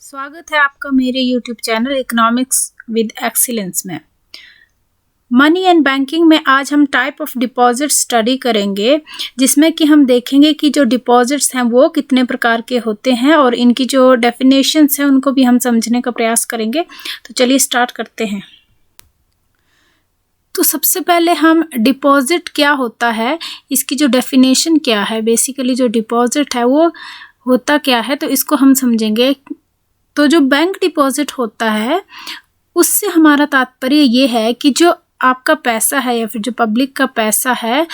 स्वागत है आपका मेरे YouTube channel economics with excellence में। मनी एंड बैंकिंग में आज हम टाइप ऑफ डिपॉजिट स्टडी करेंगे, जिसमें कि हम देखेंगे कि जो डिपॉजिट्स हैं वो कितने प्रकार के होते हैं और इनकी जो डेफिनेशंस हैं उनको भी हम समझने का प्रयास करेंगे। तो चलिए स्टार्ट करते हैं। तो सबसे पहले हम डिपॉजिट क्या होता है, इसकी जो डेफिनेशन क्या है, बेसिकली जो डिपॉजिट है वो होता क्या है, तो इसको हम समझेंगे। तो जो बैंक डिपॉजिट होता है उससे हमारा तात्पर्य ये है कि जो आपका पैसा है या फिर जो पब्लिक का पैसा है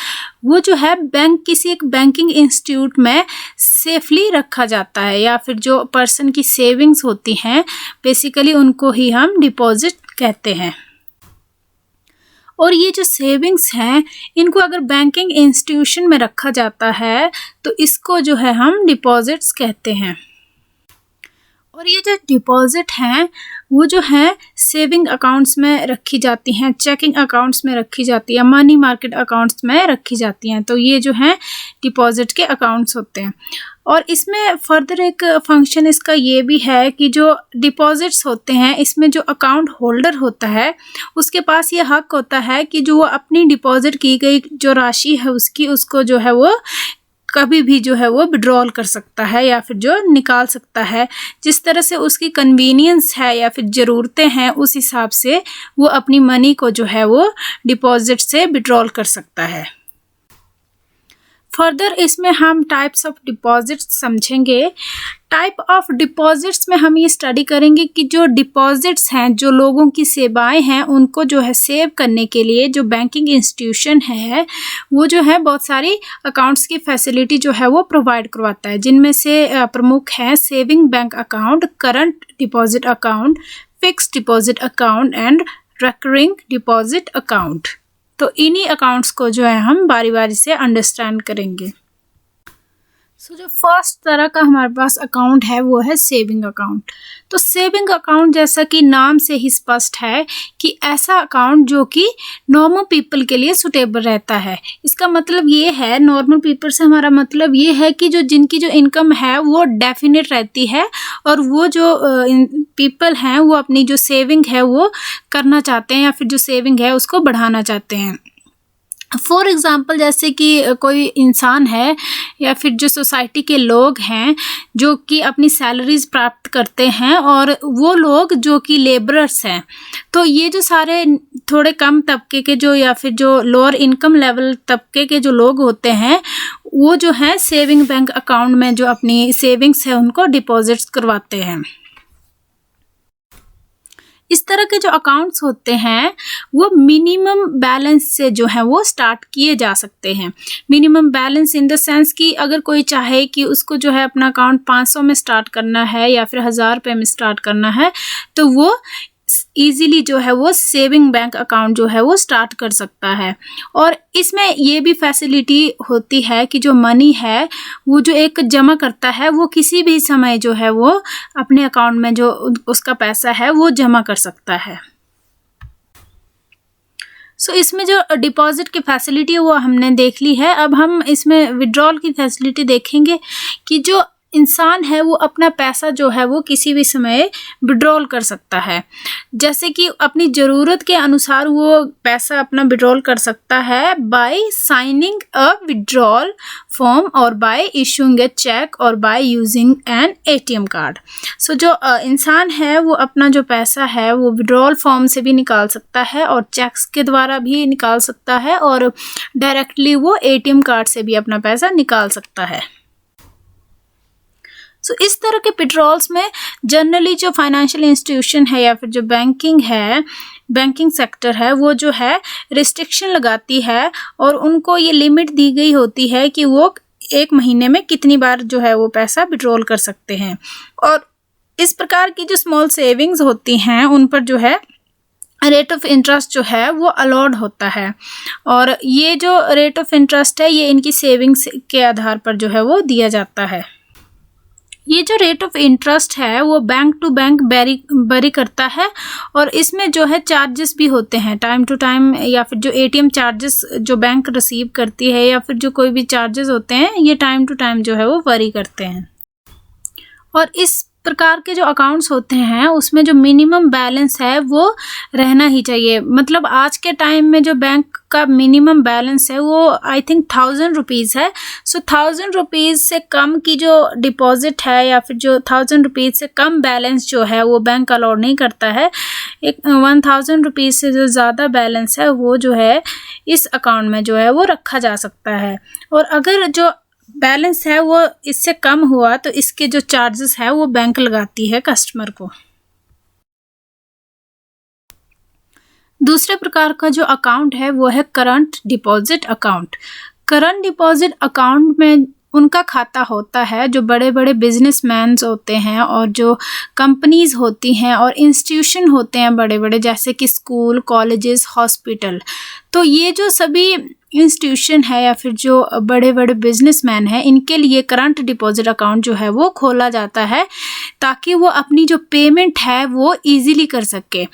वो जो है बैंक किसी एक बैंकिंग इंस्टीट्यूट में सेफली रखा जाता है, या फिर जो पर्सन की सेविंग्स होती हैं बेसिकली उनको ही हम डिपॉजिट कहते हैं। और ये जो सेविंग्स हैं इनको अगर बैंकिंग इंस्टीट्यूशन में रखा जाता है तो इसको जो है हम डिपॉजिट्स कहते हैं। और ये जो डिपॉजिट हैं वो जो है सेविंग अकाउंट्स में रखी जाती हैं, चेकिंग अकाउंट्स में रखी जाती है, मनी मार्केट अकाउंट्स में रखी जाती हैं। तो ये जो है डिपॉजिट के अकाउंट्स होते हैं। और इसमें फर्दर एक फंक्शन इसका ये भी है कि जो डिपॉजिट्स होते हैं इसमें जो अकाउंट होल्डर होता है उसके पास ये हक होता है कि जो वो अपनी डिपॉजिट की गई जो राशि है उसको जो है वो कभी भी जो है वो विड्रॉल कर सकता है या फिर जो निकाल सकता है। जिस तरह से उसकी कन्वीनियंस है या फिर ज़रूरतें हैं उस हिसाब से वो अपनी मनी को जो है वो डिपॉजिट से विड्रॉल कर सकता है। फर्दर इसमें हम टाइप्स ऑफ डिपॉजिट्स समझेंगे। टाइप ऑफ डिपॉजिट्स में हम ये स्टडी करेंगे कि जो डिपॉजिट्स हैं, जो लोगों की सेवाएं हैं, उनको जो है सेव करने के लिए जो बैंकिंग इंस्टीट्यूशन है वो जो है बहुत सारी अकाउंट्स की फैसिलिटी जो है वो प्रोवाइड करवाता है, जिनमें से प्रमुख हैं saving bank account, current deposit account, fixed deposit account and recurring deposit account. तो इन्हीं अकाउंट्स को जो है हम बारी बारी से अंडरस्टैंड करेंगे। जो फर्स्ट तरह का हमारे पास अकाउंट है वो है सेविंग अकाउंट। तो सेविंग अकाउंट जैसा कि नाम से ही स्पष्ट है कि ऐसा अकाउंट जो कि नॉर्मल पीपल के लिए सुटेबल रहता है। इसका मतलब ये है, नॉर्मल पीपल से हमारा मतलब ये है कि जिनकी जो इनकम है वो डेफिनेट रहती है और वो जो पीपल हैं वो अपनी जो सेविंग है वो करना चाहते हैं या फिर जो सेविंग है उसको बढ़ाना चाहते हैं। फॉर एग्ज़ाम्पल जैसे कि कोई इंसान है या फिर जो सोसाइटी के लोग हैं जो कि अपनी सैलरीज प्राप्त करते हैं और वो लोग जो कि लेबरर्स हैं, तो ये जो सारे थोड़े कम तबके के जो या फिर जो लोअर इनकम लेवल तबके के जो लोग होते हैं वो जो है सेविंग बैंक अकाउंट में जो अपनी सेविंग्स है उनको डिपॉजिट्स करवाते हैं। इस तरह के जो अकाउंट्स होते हैं वो मिनिमम बैलेंस से जो है वो स्टार्ट किए जा सकते हैं। Minimum balance in the sense कि अगर कोई चाहे कि उसको जो है अपना अकाउंट 500 में स्टार्ट करना है या फिर 1000 रुपये में स्टार्ट करना है तो वो ईज़िली जो है वो सेविंग बैंक अकाउंट जो है वो स्टार्ट कर सकता है। और इसमें ये भी फैसिलिटी होती है कि जो मनी है वो जो एक जमा करता है वो किसी भी समय जो है वो अपने अकाउंट में जो उसका पैसा है वो जमा कर सकता है। इसमें जो डिपॉजिट की फैसिलिटी है वो हमने देख ली है। अब हम इसमें विड्रॉल की फैसिलिटी देखेंगे कि जो इंसान है वो अपना पैसा जो है वो किसी भी समय विड्रॉल कर सकता है। जैसे कि अपनी ज़रूरत के अनुसार वो पैसा अपना विड्रॉल कर सकता है by signing a withdrawal form और बाय इशूइंग अ चेक और by using an ATM card. जो इंसान है वो अपना जो पैसा है वो विड्रॉल फॉर्म से भी निकाल सकता है और चेक्स के द्वारा भी निकाल सकता है और डायरेक्टली वो ATM कार्ड से भी अपना पैसा निकाल सकता है। इस तरह के विड्रॉल्स में जनरली जो फाइनेंशियल इंस्टीट्यूशन है या फिर जो बैंकिंग सेक्टर है वो जो है रिस्ट्रिक्शन लगाती है और उनको ये लिमिट दी गई होती है कि वो एक महीने में कितनी बार जो है वो पैसा विड्रॉल कर सकते हैं। और इस प्रकार की जो स्मॉल सेविंग्स होती हैं उन पर जो है रेट ऑफ इंटरेस्ट जो है वो अलॉट होता है और ये जो रेट ऑफ इंटरेस्ट है ये इनकी सेविंग्स के आधार पर जो है वो दिया जाता है। ये जो रेट ऑफ इंटरेस्ट है वो बैंक टू बैंक वेरी करता है और इसमें जो है चार्जेस भी होते हैं टाइम टू टाइम, या फिर जो ATM चार्जेस जो बैंक रिसीव करती है या फिर जो कोई भी चार्जेस होते हैं ये टाइम टू टाइम जो है वो वेरी करते हैं। और इस प्रकार के जो अकाउंट्स होते हैं उसमें जो मिनिमम बैलेंस है वो रहना ही चाहिए। मतलब आज के टाइम में जो बैंक का मिनिमम बैलेंस है वो आई थिंक 1000 रुपीज़ है। सो 1000 रुपीज़ से कम की जो डिपॉजिट है या फिर जो 1000 रुपीज़ से कम बैलेंस जो है वो बैंक अलाउ नहीं करता है। एक 1000 रुपीज़ से जो ज़्यादा बैलेंस है वो जो है इस अकाउंट में जो है वो रखा जा सकता है। और अगर जो बैलेंस है वो इससे कम हुआ तो इसके जो चार्जेस है वो बैंक लगाती है कस्टमर को। दूसरे प्रकार का जो अकाउंट है वो है current deposit account. Current deposit account में उनका खाता होता है जो बड़े बड़े बिजनेसमैन होते हैं और जो कंपनीज होती हैं और इंस्टीट्यूशन होते हैं बड़े बड़े, जैसे कि स्कूल, कॉलेजेस, हॉस्पिटल। तो ये जो सभी इंस्टीट्यूशन है या फिर जो बड़े बड़े बिजनेसमैन हैं, इनके लिए करंट डिपॉजिट अकाउंट जो है वो खोला जाता है ताकि वो अपनी जो पेमेंट है वो ईजीली कर सके।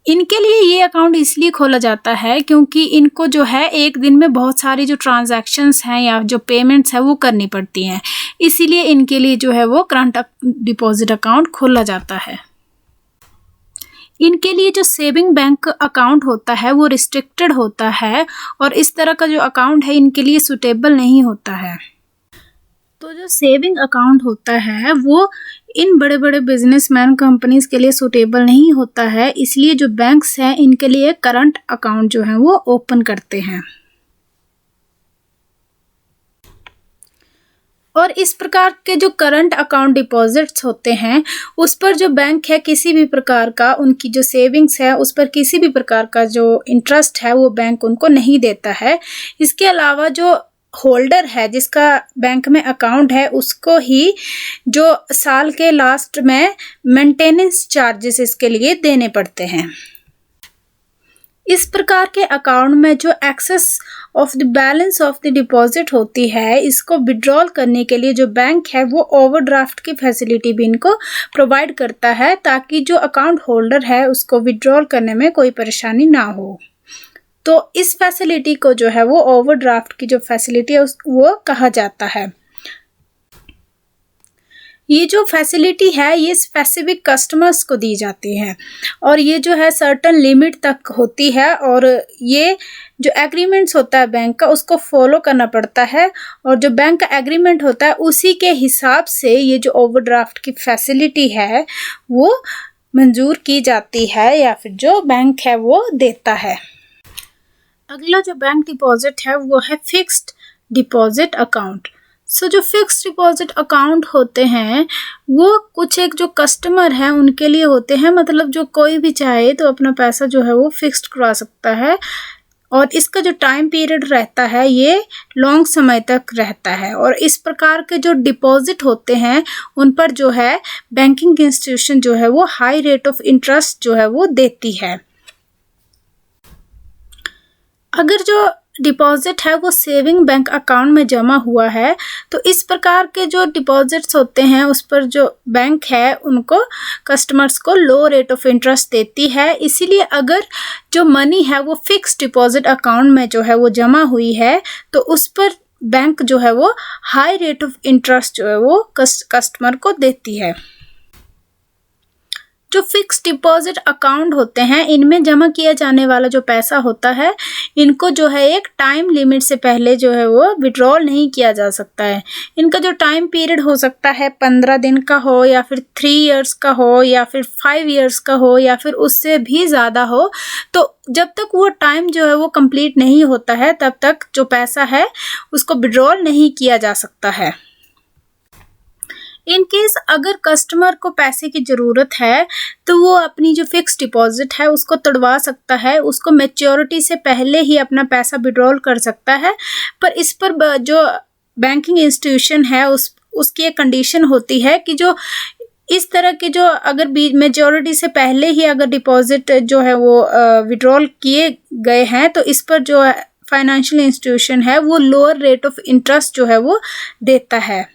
इनके लिए ये अकाउंट इसलिए खोला जाता है क्योंकि इनको जो है एक दिन में बहुत सारी जो ट्रांजैक्शंस हैं या जो पेमेंट्स है वो करनी पड़ती हैं, इसीलिए इनके लिए जो है वो करंट डिपॉजिट अकाउंट खोला जाता है। इनके लिए जो सेविंग बैंक अकाउंट होता है वो रिस्ट्रिक्टेड होता है और इस तरह का जो अकाउंट है इनके लिए सूटेबल नहीं होता है। तो जो सेविंग अकाउंट होता है वो इन बड़े बड़े बिजनेसमैन कंपनीज के लिए सूटेबल नहीं होता है, इसलिए जो बैंक्स हैं इनके लिए करंट अकाउंट जो है वो ओपन करते हैं। और इस प्रकार के जो करंट अकाउंट डिपॉजिट्स होते हैं उस पर जो बैंक है किसी भी प्रकार का उनकी जो सेविंग्स है उस पर किसी भी प्रकार का जो इंटरेस्ट है वो बैंक उनको नहीं देता है। इसके अलावा जो होल्डर है जिसका बैंक में अकाउंट है उसको ही जो साल के लास्ट में मेंटेनेंस चार्जेस इसके लिए देने पड़ते हैं। इस प्रकार के अकाउंट में जो excess of the balance of the deposit होती है इसको विड्रॉल करने के लिए जो बैंक है वो ओवरड्राफ्ट की फैसिलिटी भी इनको प्रोवाइड करता है ताकि जो अकाउंट होल्डर है उसको विड्रॉल करने में कोई परेशानी ना हो। तो इस फैसिलिटी को जो है वो ओवरड्राफ्ट की जो फैसिलिटी है वो कहा जाता है। ये जो फैसिलिटी है ये स्पेसिफिक कस्टमर्स को दी जाती है और ये जो है सर्टेन लिमिट तक होती है और ये जो एग्रीमेंट्स होता है बैंक का उसको फॉलो करना पड़ता है और जो बैंक का एग्रीमेंट होता है उसी के हिसाब से ये जो ओवरड्राफ्ट की फैसिलिटी है वो मंजूर की जाती है या फिर जो बैंक है वो देता है। अगला जो बैंक डिपॉजिट है वो है फिक्स्ड डिपॉजिट अकाउंट। सो जो फिक्स्ड डिपॉजिट अकाउंट होते हैं वो कुछ एक जो कस्टमर हैं उनके लिए होते हैं, मतलब जो कोई भी चाहे तो अपना पैसा जो है वो फिक्स्ड करवा सकता है और इसका जो टाइम पीरियड रहता है ये लॉन्ग समय तक रहता है। और इस प्रकार के जो डिपॉजिट होते हैं उन पर जो है बैंकिंग इंस्टीट्यूशन जो है वो हाई रेट ऑफ इंटरेस्ट जो है वो देती है। अगर जो डिपॉजिट है वो सेविंग बैंक अकाउंट में जमा हुआ है तो इस प्रकार के जो डिपॉजिट्स होते हैं उस पर जो बैंक है उनको कस्टमर्स को लो रेट ऑफ इंटरेस्ट देती है। इसीलिए अगर जो मनी है वो फिक्स्ड डिपॉजिट अकाउंट में जो है वो जमा हुई है तो उस पर बैंक जो है वो हाई रेट ऑफ इंटरेस्ट जो है वो कस्टमर को देती है। जो फिक्स डिपॉजिट अकाउंट होते हैं इनमें जमा किया जाने वाला जो पैसा होता है इनको जो है एक टाइम लिमिट से पहले जो है वो विड्रॉल नहीं किया जा सकता है। इनका जो टाइम पीरियड हो सकता है 15 दिन का हो या फिर 3 इयर्स का हो या फिर 5 इयर्स का हो या फिर उससे भी ज़्यादा हो। तो जब तक वो टाइम जो है वो कंप्लीट नहीं होता है तब तक जो पैसा है उसको विड्रॉल नहीं किया जा सकता है। इन केस अगर कस्टमर को पैसे की ज़रूरत है तो वो अपनी जो फिक्स डिपॉजिट है उसको तोड़वा सकता है, उसको मैच्योरिटी से पहले ही अपना पैसा विड्रॉल कर सकता है। पर इस पर जो बैंकिंग इंस्टीट्यूशन है उसकी एक कंडीशन होती है कि जो इस तरह के जो अगर मेजॉरिटी से पहले ही अगर डिपॉजिट जो है वो विड्रॉल किए गए हैं तो इस पर जो फाइनेंशियल इंस्टीट्यूशन है वो लोअर रेट ऑफ इंटरेस्ट जो है वो देता है।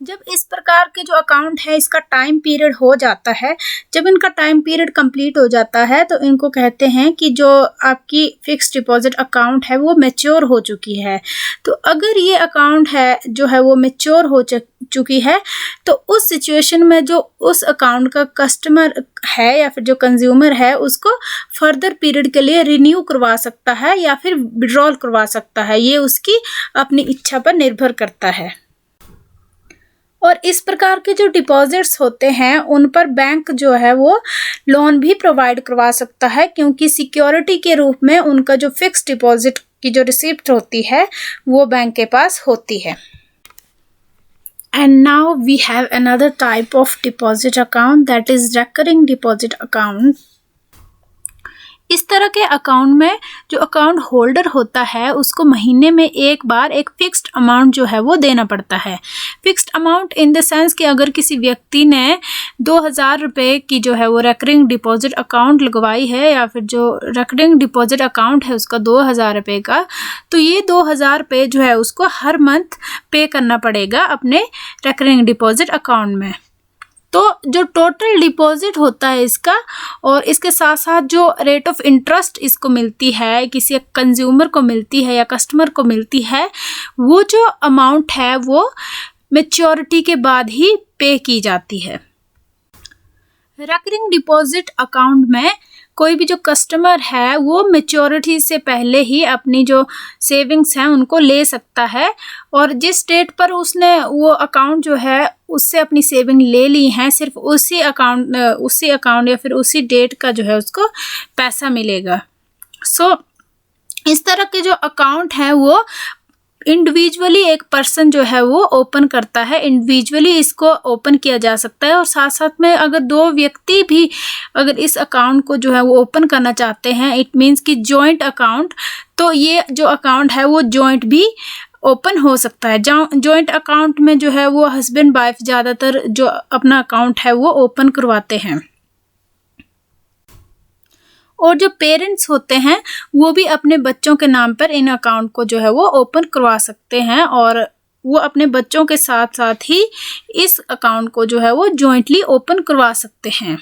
जब इस प्रकार के जो अकाउंट है इसका टाइम पीरियड हो जाता है, जब इनका टाइम पीरियड कंप्लीट हो जाता है तो इनको कहते हैं कि जो आपकी फिक्स्ड डिपॉजिट अकाउंट है वो मैच्योर हो चुकी है। तो अगर ये अकाउंट है जो है वो मैच्योर हो चुकी है तो उस सिचुएशन में जो उस अकाउंट का कस्टमर है या फिर जो कंज्यूमर है उसको फर्दर पीरियड के लिए रिन्यू करवा सकता है या फिर विड्रॉल करवा सकता है। ये उसकी अपनी इच्छा पर निर्भर करता है। और इस प्रकार के जो डिपॉजिट्स होते हैं उन पर बैंक जो है वो लोन भी प्रोवाइड करवा सकता है, क्योंकि सिक्योरिटी के रूप में उनका जो फिक्स्ड डिपॉजिट की जो रिसिप्ट होती है वो बैंक के पास होती है। And now we have another type of deposit account, that is recurring deposit account. इस तरह के अकाउंट में जो अकाउंट होल्डर होता है उसको महीने में एक बार एक फिक्स्ड अमाउंट जो है वो देना पड़ता है। Fixed amount in the sense कि अगर किसी व्यक्ति ने 2000 रुपये की जो है वो रेकरिंग डिपॉजिट अकाउंट लगवाई है या फिर जो रेकरिंग डिपॉजिट अकाउंट है उसका 2000 रुपये का, तो ये 2000 रुपये जो है उसको हर मंथ पे करना पड़ेगा अपने रेकरिंग डिपॉजिट अकाउंट में। तो जो टोटल डिपॉजिट होता है इसका और इसके साथ साथ जो रेट ऑफ इंटरेस्ट इसको मिलती है, किसी कंज्यूमर को मिलती है या कस्टमर को मिलती है, वो जो अमाउंट है वो मैच्योरिटी के बाद ही पे की जाती है। रेकरिंग डिपॉजिट अकाउंट में कोई भी जो कस्टमर है वो मैच्योरिटी से पहले ही अपनी जो सेविंग्स हैं उनको ले सकता है, और जिस डेट पर उसने वो अकाउंट जो है उससे अपनी सेविंग ले ली हैं सिर्फ उसी अकाउंट या फिर उसी डेट का जो है उसको पैसा मिलेगा। इस तरह के जो अकाउंट हैं वो इंडिविजुअली एक पर्सन जो है वो ओपन करता है, इंडिविजुअली इसको ओपन किया जा सकता है। और साथ साथ में अगर दो व्यक्ति भी अगर इस अकाउंट को जो है वो ओपन करना चाहते हैं, इट मीन्स कि जॉइंट अकाउंट, तो ये जो अकाउंट है वो जॉइंट भी ओपन हो सकता है। जॉइंट अकाउंट में जो है वो हस्बैंड वाइफ ज़्यादातर जो अपना अकाउंट है वो ओपन करवाते हैं, और जो पेरेंट्स होते हैं वो भी अपने बच्चों के नाम पर इन अकाउंट को जो है वो ओपन करवा सकते हैं, और वो अपने बच्चों के साथ साथ ही इस अकाउंट को जो है वो जॉइंटली ओपन करवा सकते हैं।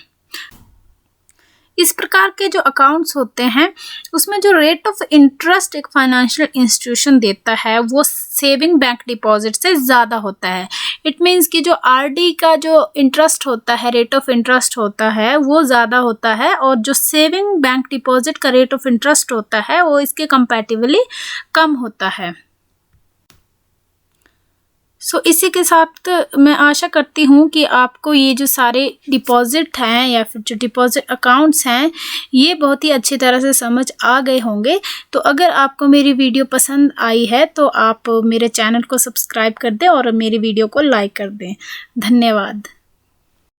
इस प्रकार के जो अकाउंट्स होते हैं उसमें जो रेट ऑफ इंटरेस्ट एक फाइनेंशियल इंस्टीट्यूशन देता है वो सेविंग बैंक डिपॉजिट से ज़्यादा होता है। इट मीन्स कि जो आरडी का जो इंटरेस्ट होता है, रेट ऑफ इंटरेस्ट होता है वो ज़्यादा होता है, और जो सेविंग बैंक डिपॉजिट का रेट ऑफ इंटरेस्ट होता है वो इसके कंपैरेटिवली कम होता है। इसी के साथ मैं आशा करती हूँ कि आपको ये जो सारे डिपॉजिट हैं या फिर जो डिपॉजिट अकाउंट्स हैं ये बहुत ही अच्छी तरह से समझ आ गए होंगे। तो अगर आपको मेरी वीडियो पसंद आई है तो आप मेरे चैनल को सब्सक्राइब कर दें और मेरी वीडियो को लाइक कर दें। धन्यवाद।